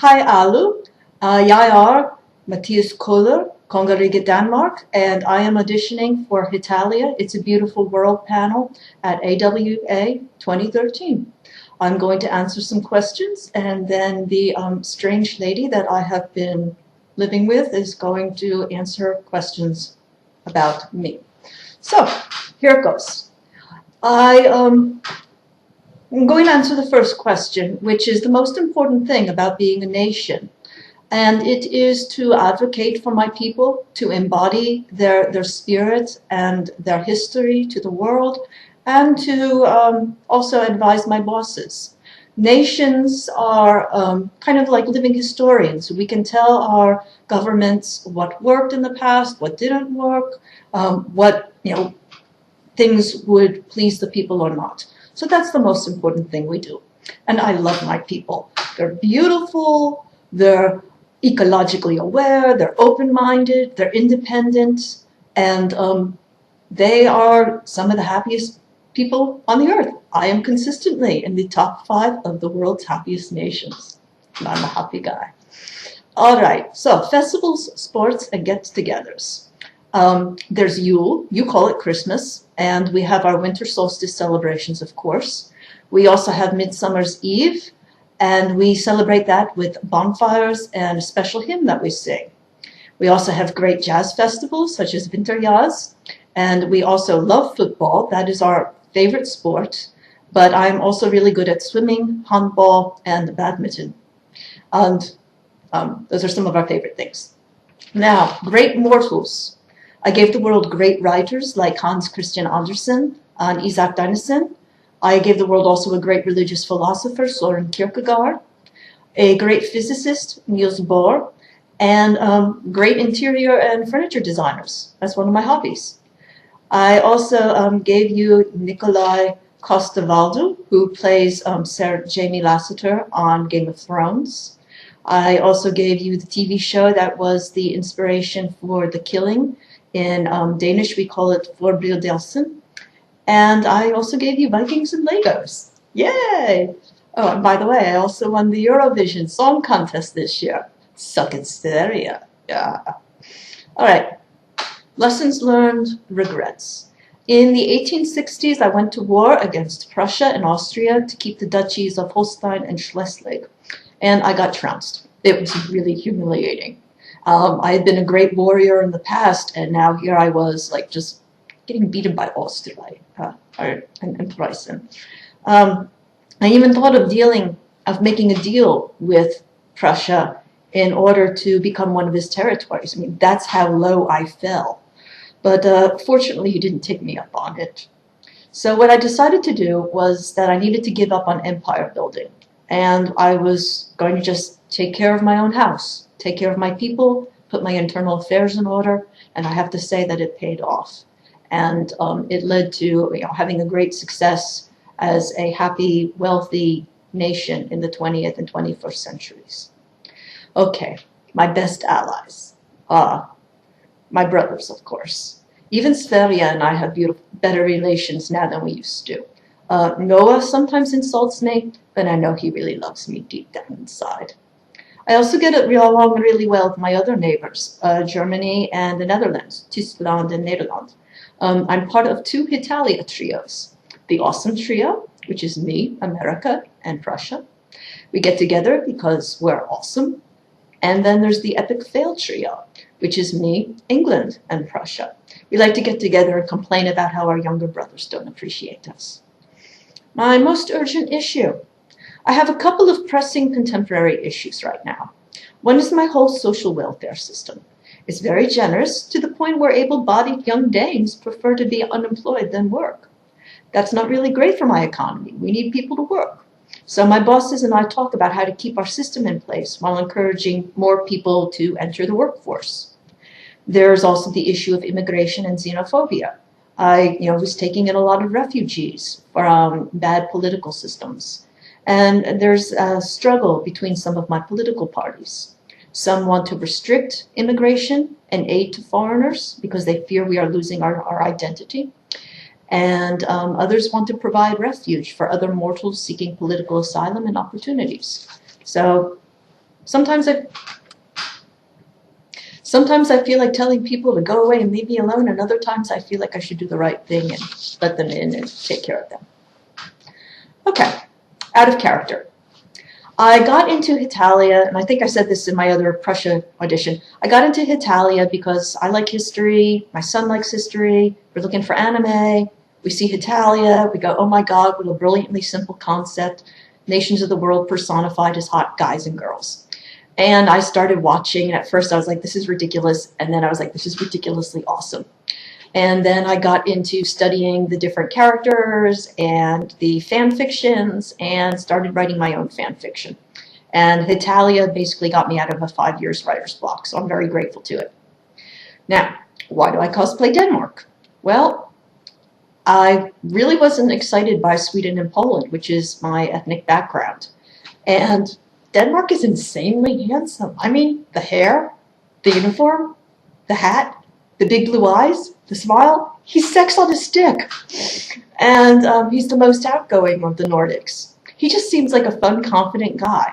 Hej alle. Jeg er Mathias Koller, Kongerige Denmark, and I am auditioning for Hetalia. It's a Beautiful World panel at AWA 2013. I'm going to answer some questions, and then the strange lady that I have been living with is going to answer questions about me. So, here it goes. I'm going to answer the first question, which is the most important thing about being a nation. And it is to advocate for my people, to embody their spirit and their history to the world, and to also advise my bosses. Nations are kind of like living historians. We can tell our governments what worked in the past, what didn't work, what things would please the people or not. So that's the most important thing we do. And I love my people. They're beautiful, they're ecologically aware, they're open-minded, they're independent, and they are some of the happiest people on the earth. I am consistently in the top 5 of the world's happiest nations. And I'm a happy guy. All right, so festivals, sports, and get-togethers. There's Yule, you call it Christmas, and we have our winter solstice celebrations, of course. We also have Midsummer's Eve, and we celebrate that with bonfires and a special hymn that we sing. We also have great jazz festivals, such as Vinterjazz, and we also love football. That is our favorite sport, but I'm also really good at swimming, handball, and badminton. And those are some of our favorite things. Now, great mortals. I gave the world great writers like Hans Christian Andersen and Isaac Dinesen. I gave the world also a great religious philosopher, Soren Kierkegaard, a great physicist, Niels Bohr, and great interior and furniture designers. That's one of my hobbies. I also gave you Nikolai Coster-Waldau, who plays Sir Jaime Lassiter on Game of Thrones. I also gave you the TV show that was the inspiration for The Killing. In Danish, we call it Forbrydelsen. And I also gave you Vikings and Legos. Yay! Oh, and by the way, I also won the Eurovision Song Contest this year. Suck it, Styria. Yeah. All right. Lessons learned, regrets. In the 1860s, I went to war against Prussia and Austria to keep the duchies of Holstein and Schleswig. And I got trounced. It was really humiliating. I had been a great warrior in the past, and now here I was, like, just getting beaten by Austria and Preußen. I even thought of making a deal with Prussia in order to become one of his territories. I mean, that's how low I fell. But fortunately, he didn't take me up on it. So what I decided to do was that I needed to give up on empire building, and I was going to just take care of my own house. Take care of my people, put my internal affairs in order, and I have to say that it paid off. And it led to having a great success as a happy, wealthy nation in the 20th and 21st centuries. Okay, my best allies. My brothers, of course. Even Sverige and I have better relations now than we used to. Noah sometimes insults me, but I know he really loves me deep down inside. I also get along really well with my other neighbors, Germany and the Netherlands, Tyskland and Nederland. I'm part of 2 Hetalia trios. The Awesome Trio, which is me, America, and Prussia. We get together because we're awesome. And then there's the Epic Fail Trio, which is me, England, and Prussia. We like to get together and complain about how our younger brothers don't appreciate us. My most urgent issue. I have a couple of pressing contemporary issues right now. One is my whole social welfare system. It's very generous to the point where able-bodied young dames prefer to be unemployed than work. That's not really great for my economy. We need people to work. So my bosses and I talk about how to keep our system in place while encouraging more people to enter the workforce. There's also the issue of immigration and xenophobia. I was taking in a lot of refugees from bad political systems. And there's a struggle between some of my political parties. Some want to restrict immigration and aid to foreigners because they fear we are losing our identity. And others want to provide refuge for other mortals seeking political asylum and opportunities. So sometimes I feel like telling people to go away and leave me alone, and other times I feel like I should do the right thing and let them in and take care of them. Okay, out of character. I got into Hetalia, and I think I said this in my other Prussia audition. I got into Hetalia because I like history, my son likes history, we're looking for anime, we see Hetalia, we go, oh my god, what a brilliantly simple concept. Nations of the world personified as hot guys and girls. And I started watching, and at first I was like, this is ridiculous, and then I was like, this is ridiculously awesome. And then I got into studying the different characters and the fan fictions and started writing my own fan fiction. And Hetalia basically got me out of a 5 years writer's block, so I'm very grateful to it. Now, why do I cosplay Denmark? Well, I really wasn't excited by Sweden and Poland, which is my ethnic background. And Denmark is insanely handsome. I mean, the hair, the uniform, the hat, the big blue eyes, the smile, he's sex on a stick. And he's the most outgoing of the Nordics. He just seems like a fun, confident guy.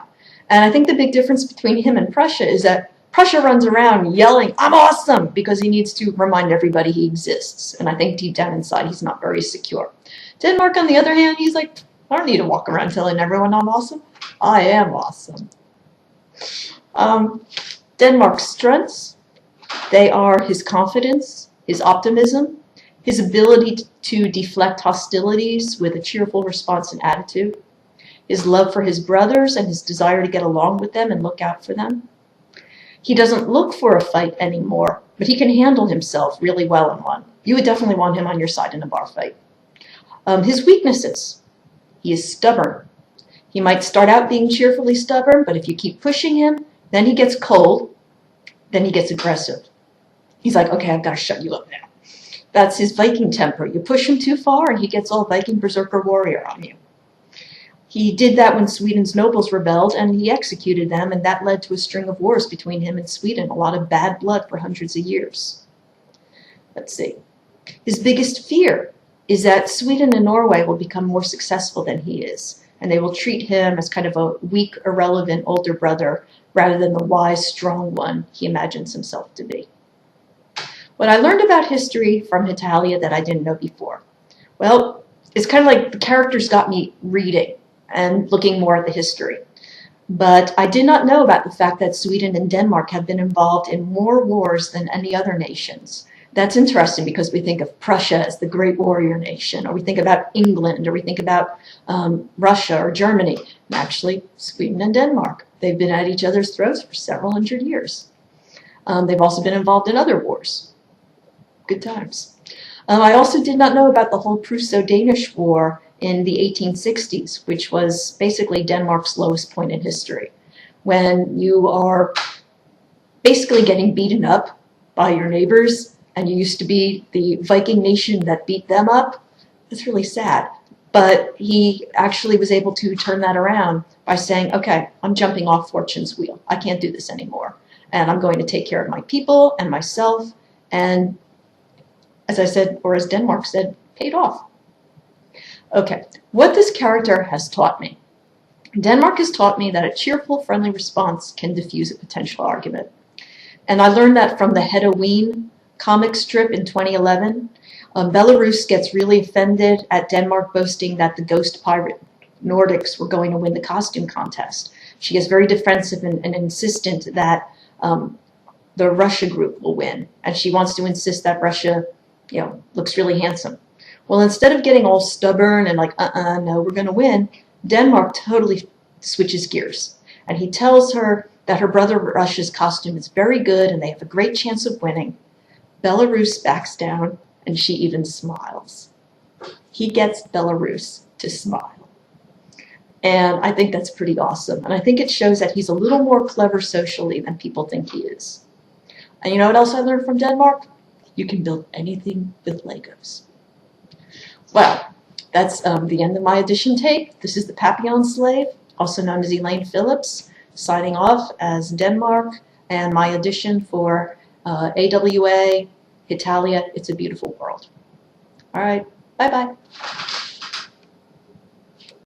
And I think the big difference between him and Prussia is that Prussia runs around yelling, I'm awesome, because he needs to remind everybody he exists. And I think deep down inside, he's not very secure. Denmark, on the other hand, he's like, I don't need to walk around telling everyone I'm awesome. I am awesome. Denmark's strengths, they are his confidence, his optimism, his ability to deflect hostilities with a cheerful response and attitude, his love for his brothers and his desire to get along with them and look out for them. He doesn't look for a fight anymore, but he can handle himself really well in one. You would definitely want him on your side in a bar fight. His weaknesses, he is stubborn. He might start out being cheerfully stubborn, but if you keep pushing him, then he gets cold, then he gets aggressive. He's like, okay, I've got to shut you up now. That's his Viking temper. You push him too far and he gets all Viking berserker warrior on you. He did that when Sweden's nobles rebelled and he executed them, and that led to a string of wars between him and Sweden, a lot of bad blood for hundreds of years. Let's see. His biggest fear is that Sweden and Norway will become more successful than he is, and they will treat him as kind of a weak, irrelevant older brother rather than the wise, strong one he imagines himself to be. What I learned about history from Hetalia that I didn't know before? Well, it's kind of like the characters got me reading and looking more at the history. But I did not know about the fact that Sweden and Denmark have been involved in more wars than any other nations. That's interesting because we think of Prussia as the great warrior nation, or we think about England, or we think about Russia or Germany. And actually, Sweden and Denmark, they've been at each other's throats for several hundred years. They've also been involved in other wars. Good times. I also did not know about the whole Prusso-Danish War in the 1860s, which was basically Denmark's lowest point in history. When you are basically getting beaten up by your neighbors, and you used to be the Viking nation that beat them up, it's really sad. But he actually was able to turn that around by saying, okay, I'm jumping off fortune's wheel. I can't do this anymore. And I'm going to take care of my people and myself. And as I said, or as Denmark said, paid off. Okay, what this character has taught me. Denmark has taught me that a cheerful, friendly response can diffuse a potential argument. And I learned that from the Hetalia comic strip in 2011. Belarus gets really offended at Denmark boasting that the ghost pirate Nordics were going to win the costume contest. She is very defensive and insistent that the Russia group will win. And she wants to insist that Russia, looks really handsome. Well, instead of getting all stubborn and like, no, we're going to win, Denmark totally switches gears. And he tells her that her brother Russia's costume is very good and they have a great chance of winning. Belarus backs down and she even smiles. He gets Belarus to smile. And I think that's pretty awesome. And I think it shows that he's a little more clever socially than people think he is. And you know what else I learned from Denmark? You can build anything with Legos. Well, that's the end of my audition tape. This is the Papillon Slave, also known as Elaine Phillips, signing off as Denmark, and my audition for AWA, Hetalia, It's a Beautiful World. All right, bye-bye.